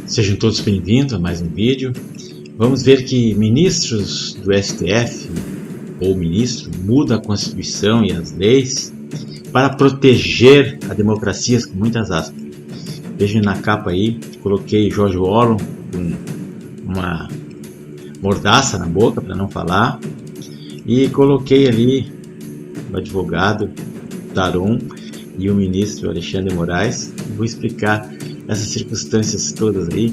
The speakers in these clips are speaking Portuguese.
Sejam todos bem-vindos a mais um vídeo. Vamos ver que ministros do STF ou ministro muda a Constituição e as leis para proteger a democracia, com muitas aspas. Vejam na capa aí, coloquei George Orwell com uma mordaça na boca para não falar, e coloquei ali o advogado Taron e o ministro Alexandre de Moraes. Vou explicar essas circunstâncias todas aí.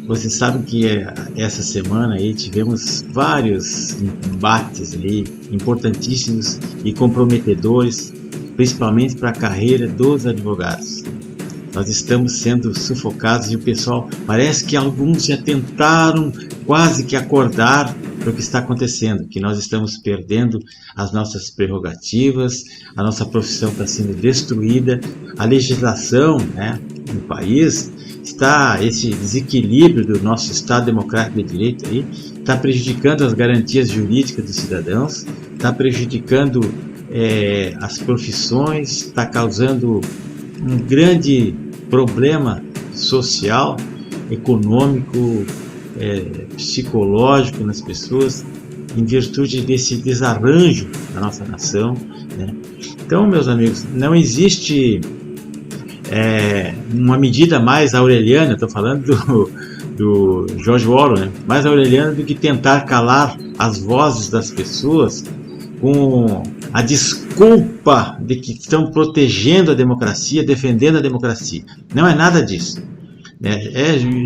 Vocês sabem que essa semana aí tivemos vários embates aí importantíssimos e comprometedores, principalmente para a carreira dos advogados. Nós estamos sendo sufocados e o pessoal, parece que alguns já tentaram quase que acordar para o que está acontecendo, que nós estamos perdendo as nossas prerrogativas, a nossa profissão está sendo destruída, a legislação, no país está, esse desequilíbrio do nosso Estado Democrático de Direito aí, está prejudicando as garantias jurídicas dos cidadãos, está prejudicando as profissões, está causando um grande problema social, econômico, psicológico nas pessoas, em virtude desse desarranjo da nossa nação, né? Então, meus amigos, não existe uma medida mais aureliana, estou falando do George Orwell, né? Mais aureliana do que tentar calar as vozes das pessoas com a desculpa de que estão protegendo a democracia, defendendo a democracia. Não é nada disso.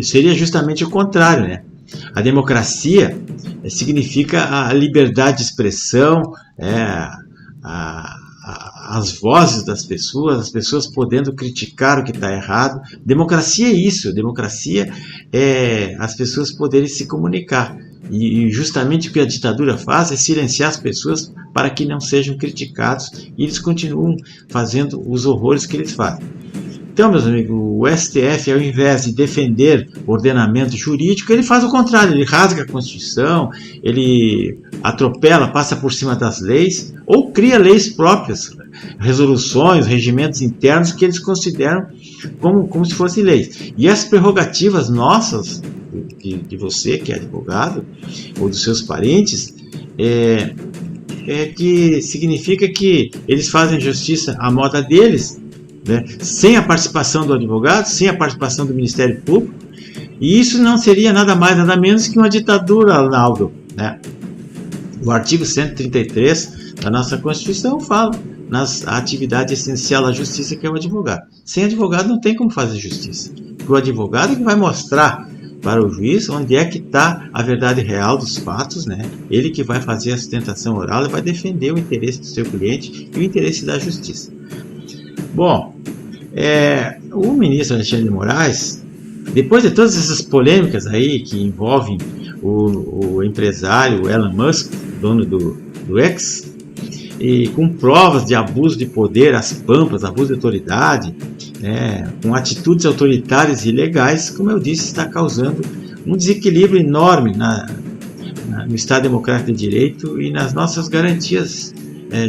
Seria justamente o contrário, né? A democracia significa a liberdade de expressão, as vozes das pessoas, as pessoas podendo criticar o que está errado. Democracia é isso, democracia é as pessoas poderem se comunicar. E justamente o que a ditadura faz é silenciar as pessoas para que não sejam criticados, e eles continuam fazendo os horrores que eles fazem. Então, meus amigos, o STF, ao invés de defender o ordenamento jurídico, ele faz o contrário, ele rasga a Constituição, ele atropela, passa por cima das leis, ou cria leis próprias, resoluções, regimentos internos que eles consideram como se fossem leis. E as prerrogativas nossas, de você que é advogado, ou dos seus parentes, que significa que eles fazem justiça à moda deles, né? Sem a participação do advogado, sem a participação do Ministério Público, e isso não seria nada mais, nada menos que uma ditadura, Arnaldo, né? O artigo 133 da nossa Constituição fala na atividade essencial da justiça, que é o advogado. Sem advogado não tem como fazer justiça, porque o advogado é que vai mostrar para o juiz onde é que está a verdade real dos fatos, né? Ele que vai fazer a sustentação oral e vai defender o interesse do seu cliente e o interesse da justiça. Bom, o ministro Alexandre de Moraes, depois de todas essas polêmicas aí que envolvem o empresário Elon Musk, dono do X, e com provas de abuso de poder às pampas, abuso de autoridade, com atitudes autoritárias e ilegais, como eu disse, está causando um desequilíbrio enorme no Estado Democrático de Direito e nas nossas garantias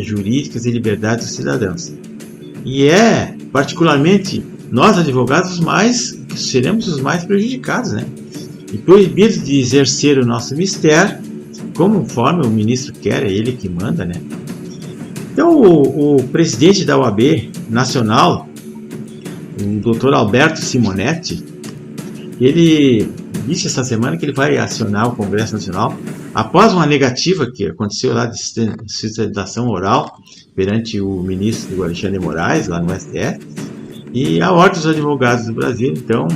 jurídicas e liberdades dos cidadãos. E particularmente, nós advogados seremos os mais prejudicados, né? E proibidos de exercer o nosso mistério, conforme o ministro quer, é ele que manda, né? Então, o presidente da OAB Nacional, o Dr. Alberto Simonetti, ele disse essa semana que ele vai acionar o Congresso Nacional após uma negativa que aconteceu lá de sustentação oral perante o ministro Alexandre de Moraes, lá no STF, e a Ordem dos Advogados do Brasil, então,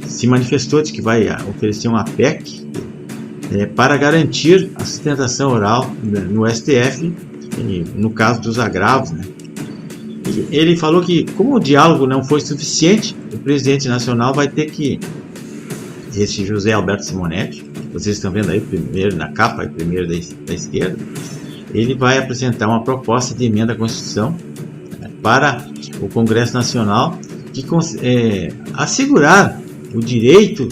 se manifestou, disse que vai oferecer uma PEC para garantir a sustentação oral no STF, no caso dos agravos, né? Ele falou que, como o diálogo não foi suficiente, o presidente nacional vai ter que, esse José Alberto Simonetti, vocês estão vendo aí primeiro na capa, primeiro da esquerda, ele vai apresentar uma proposta de emenda à Constituição para o Congresso Nacional que assegurar o direito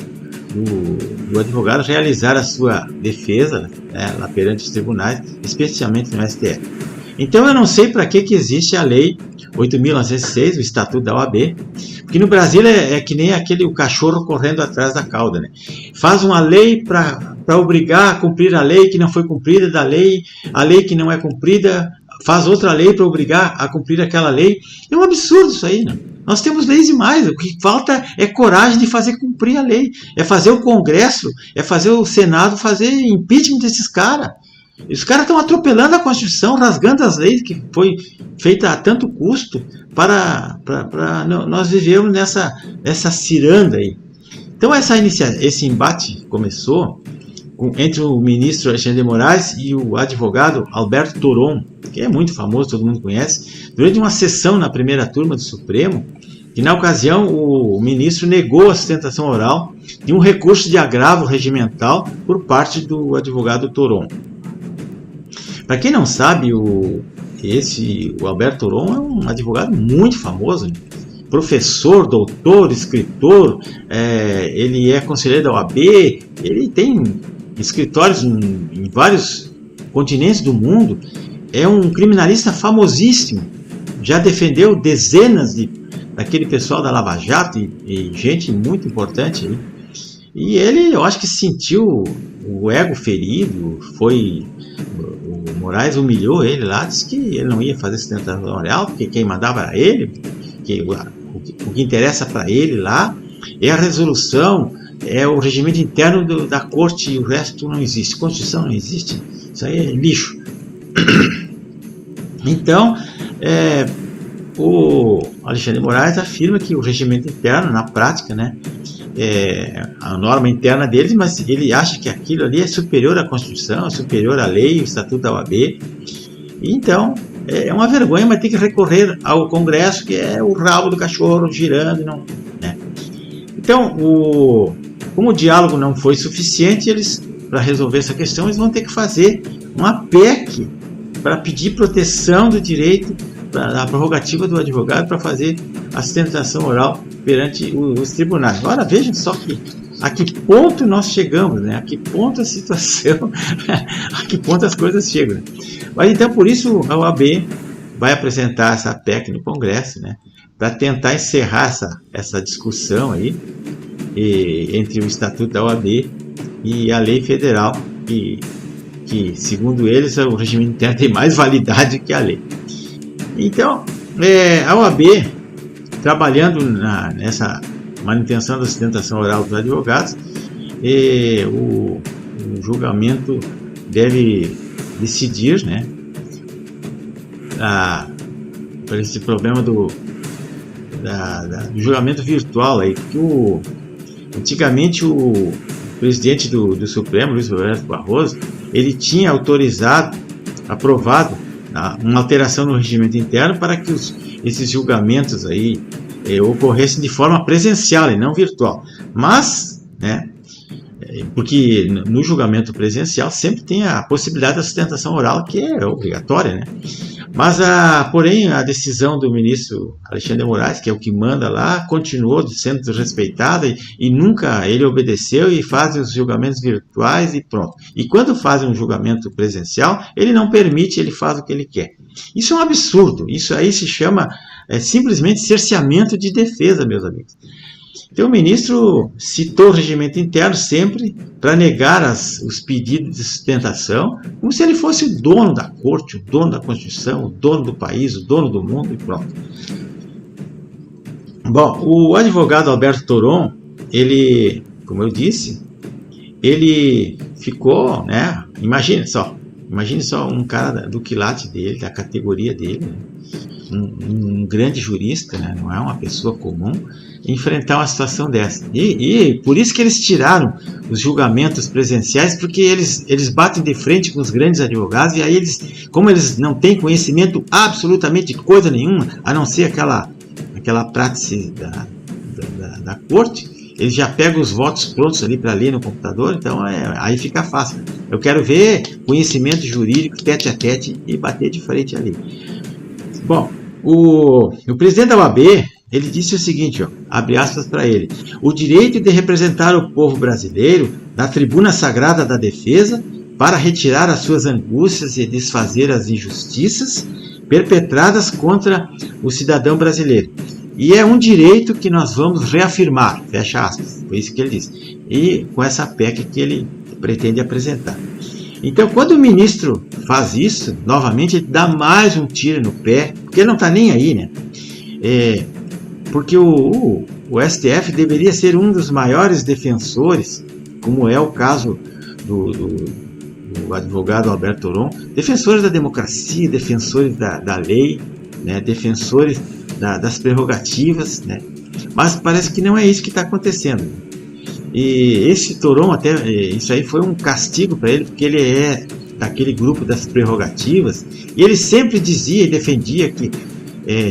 do advogado realizar a sua defesa lá perante os tribunais, especialmente no STF. Então eu não sei para que existe a lei 8.906, o Estatuto da OAB. que no Brasil é que nem o cachorro correndo atrás da cauda, né? Faz uma lei para obrigar a cumprir a lei que não foi cumprida, a lei que não é cumprida, faz outra lei para obrigar a cumprir aquela lei. É um absurdo isso aí, né? Nós temos leis demais, o que falta é coragem de fazer cumprir a lei, é fazer o Congresso, é fazer o Senado fazer impeachment desses caras. Os caras estão atropelando a Constituição, rasgando as leis que foi feita a tanto custo para nós vivermos nessa ciranda aí. Então esse embate começou entre o ministro Alexandre de Moraes e o advogado Alberto Toron, que é muito famoso, todo mundo conhece, durante uma sessão na primeira turma do Supremo, que na ocasião o ministro negou a sustentação oral de um recurso de agravo regimental por parte do advogado Toron. Para quem não sabe, o Alberto Toron é um advogado muito famoso, né? Professor, doutor, escritor, ele é conselheiro da OAB, ele tem escritórios em vários continentes do mundo, é um criminalista famosíssimo, já defendeu dezenas daquele pessoal da Lava Jato e gente muito importante aí. E ele, eu acho que sentiu o ego ferido, o Moraes humilhou ele lá, disse que ele não ia fazer sustentação oral, porque quem mandava era ele, que o que interessa para ele lá é a resolução, é o regimento interno da corte, e o resto não existe, Constituição não existe, isso aí é lixo. Então, o Alexandre de Moraes afirma que o regimento interno, na prática, né, a norma interna deles, mas ele acha que aquilo ali é superior à Constituição, é superior à lei, o Estatuto da OAB. E então, é uma vergonha, mas tem que recorrer ao Congresso, que é o rabo do cachorro girando. Não, né? Então, como o diálogo não foi suficiente, para resolver essa questão, eles vão ter que fazer uma PEC para pedir proteção do direito, da prerrogativa do advogado para fazer a sustentação oral perante os tribunais. Agora vejam só a que ponto nós chegamos, né? A que ponto a situação, a que ponto as coisas chegam. Né? Mas então por isso a OAB vai apresentar essa PEC no Congresso, né? Para tentar encerrar essa discussão aí entre o Estatuto da OAB e a lei federal, que segundo eles o regime interno tem mais validade que a lei. Então, a OAB, trabalhando nessa manutenção da sustentação oral dos advogados, o julgamento deve decidir, né, para esse problema do julgamento virtual aí, que antigamente o presidente do Supremo, Luiz Roberto Barroso, ele tinha aprovado uma alteração no regimento interno para que esses julgamentos aí ocorressem de forma presencial e não virtual. Mas, né, porque no julgamento presencial sempre tem a possibilidade da sustentação oral, que é obrigatória, né? Mas, porém, a decisão do ministro Alexandre de Moraes, que é o que manda lá, continuou sendo desrespeitada e nunca ele obedeceu e faz os julgamentos virtuais e pronto. E quando faz um julgamento presencial, ele não permite, ele faz o que ele quer. Isso é um absurdo, isso aí se chama simplesmente cerceamento de defesa, meus amigos. Então o ministro citou o regimento interno sempre para negar os pedidos de sustentação, como se ele fosse o dono da corte, o dono da Constituição, o dono do país, o dono do mundo e pronto. Bom, o advogado Alberto Toron, ele, como eu disse, ele ficou, né? Imagine só um cara do quilate dele, da categoria dele, né? Um grande jurista, né? Não é uma pessoa comum, enfrentar uma situação dessa. E por isso que eles tiraram os julgamentos presenciais, porque eles batem de frente com os grandes advogados, e aí como eles não têm conhecimento absolutamente de coisa nenhuma, a não ser aquela prática da corte, eles já pegam os votos prontos ali para ler no computador, então aí fica fácil. Eu quero ver conhecimento jurídico tete a tete e bater de frente ali. Bom, o presidente da OAB, ele disse o seguinte, abre aspas para ele: o direito de representar o povo brasileiro na tribuna sagrada da defesa para retirar as suas angústias e desfazer as injustiças perpetradas contra o cidadão brasileiro. E é um direito que nós vamos reafirmar, fecha aspas, foi isso que ele disse. E com essa PEC que ele pretende apresentar. Então, quando o ministro faz isso, novamente, ele dá mais um tiro no pé, porque ele não está nem aí, né? Porque o STF deveria ser um dos maiores defensores, como é o caso do advogado Alberto Toron, defensores da democracia, defensores da lei, né? Defensores das prerrogativas, né? Mas parece que não é isso que está acontecendo. E esse Toron, até isso aí foi um castigo para ele, porque ele é daquele grupo das prerrogativas, e ele sempre dizia e defendia que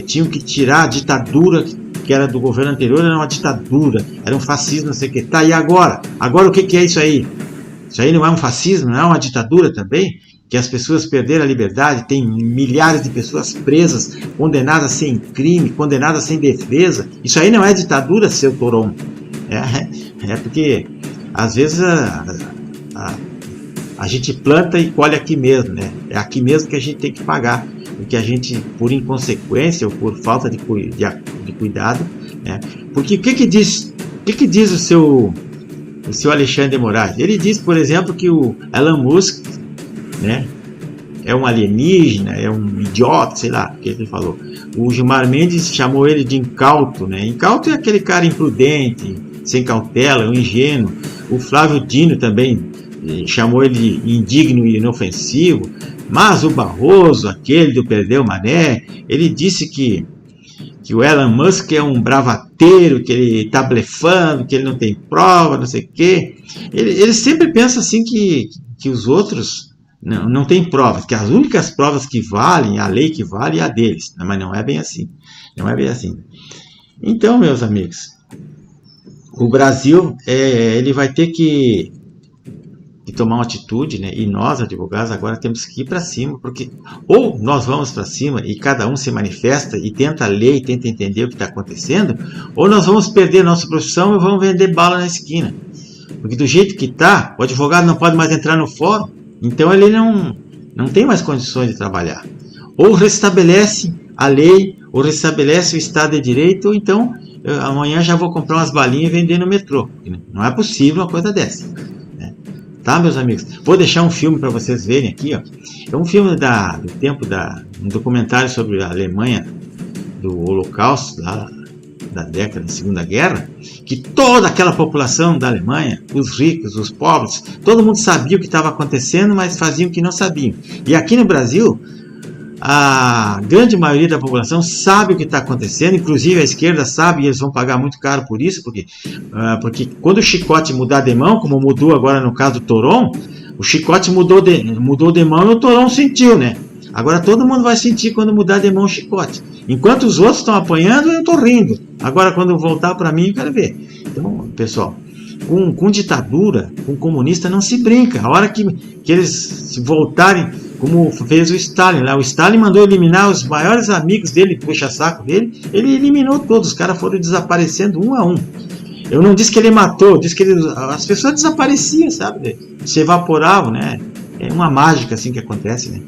tinham que tirar a ditadura que era do governo anterior, era uma ditadura, era um fascismo, não sei o que. Tá, e agora? Agora o que é isso aí? Isso aí não é um fascismo, não é uma ditadura também? Que as pessoas perderam a liberdade, tem milhares de pessoas presas, condenadas sem crime, condenadas sem defesa. Isso aí não é ditadura, seu Toron? É porque às vezes a gente planta e colhe aqui mesmo, né? É aqui mesmo que a gente tem que pagar, porque a gente, por inconsequência ou por falta de cuidado, né? Porque o que diz o seu Alexandre de Moraes? Ele diz, por exemplo, que o Elon Musk, né, é um alienígena, é um idiota, sei lá o que ele falou. O Gilmar Mendes chamou ele de incauto, né? Incauto é aquele cara imprudente, sem cautela, um ingênuo. O Flávio Dino também chamou ele de indigno e inofensivo. Mas o Barroso, aquele do Perdeu Mané, ele disse que o Elon Musk é um bravateiro, que ele está blefando, que ele não tem prova, não sei o quê. Ele sempre pensa assim que os outros não têm provas, que as únicas provas que valem, a lei que vale é a deles. Mas não é bem assim. Não é bem assim. Então, meus amigos, o Brasil ele vai ter que tomar uma atitude, né? E nós, advogados, agora temos que ir para cima, porque ou nós vamos para cima e cada um se manifesta e tenta ler e tenta entender o que está acontecendo, ou nós vamos perder nossa profissão e vamos vender bala na esquina. Porque do jeito que está, o advogado não pode mais entrar no fórum, então ele não tem mais condições de trabalhar. Ou restabelece a lei, ou restabelece o Estado de Direito, ou então amanhã já vou comprar umas balinhas e vender no metrô. Não é possível uma coisa dessa. Tá, meus amigos? Vou deixar um filme para vocês verem aqui, ó. É um filme do tempo um documentário sobre a Alemanha do Holocausto, lá da década da Segunda Guerra, que toda aquela população da Alemanha, os ricos, os pobres, todo mundo sabia o que estava acontecendo, mas faziam o que não sabiam. E aqui no Brasil, a grande maioria da população sabe o que está acontecendo, inclusive a esquerda sabe, e eles vão pagar muito caro por isso, porque quando o chicote mudar de mão, como mudou agora no caso do Toron, o chicote mudou de mão e o Toron sentiu, né? Agora todo mundo vai sentir quando mudar de mão o chicote. Enquanto os outros estão apanhando, eu estou rindo. Agora quando voltar para mim, eu quero ver. Então, pessoal, com ditadura, com comunista não se brinca. A hora que eles se voltarem, como fez o Stalin lá. O Stalin mandou eliminar os maiores amigos dele, puxa-saco dele. Ele eliminou todos, os caras foram desaparecendo um a um. Eu não disse que ele matou, disse que as pessoas desapareciam, sabe? Se evaporavam, né? É uma mágica assim que acontece, né?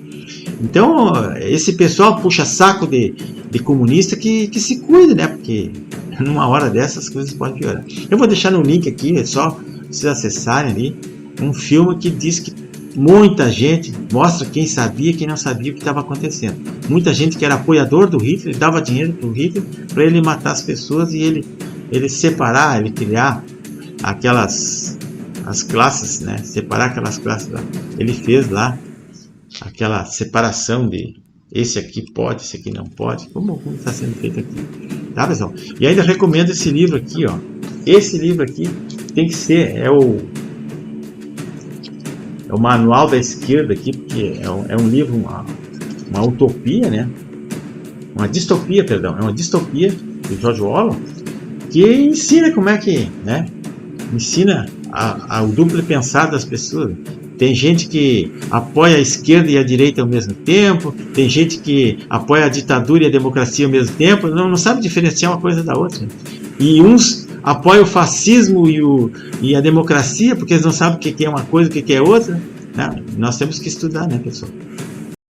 Então, esse pessoal puxa-saco de comunista que se cuide, né? Porque numa hora dessas coisas podem piorar. Eu vou deixar no link aqui, é só vocês acessarem ali, um filme que diz que muita gente mostra quem sabia e quem não sabia o que estava acontecendo. Muita gente que era apoiador do Hitler, dava dinheiro para o Hitler para ele matar as pessoas e ele separar, ele criar as classes, né? Separar aquelas classes lá. Ele fez lá aquela separação de esse aqui pode, esse aqui não pode, como está sendo feito aqui, tá, pessoal? E ainda recomendo esse livro aqui, ó. Esse livro aqui tem que ser, é o manual da esquerda aqui, porque é um livro, uma utopia, né? Uma distopia, perdão, é uma distopia do George Orwell, que ensina como é que, né? Ensina o duplo pensar das pessoas. Tem gente que apoia a esquerda e a direita ao mesmo tempo, tem gente que apoia a ditadura e a democracia ao mesmo tempo, não sabe diferenciar uma coisa da outra. E uns apoiam o fascismo e a democracia, porque eles não sabem o que é uma coisa e o que é outra. Nós temos que estudar, né, pessoal?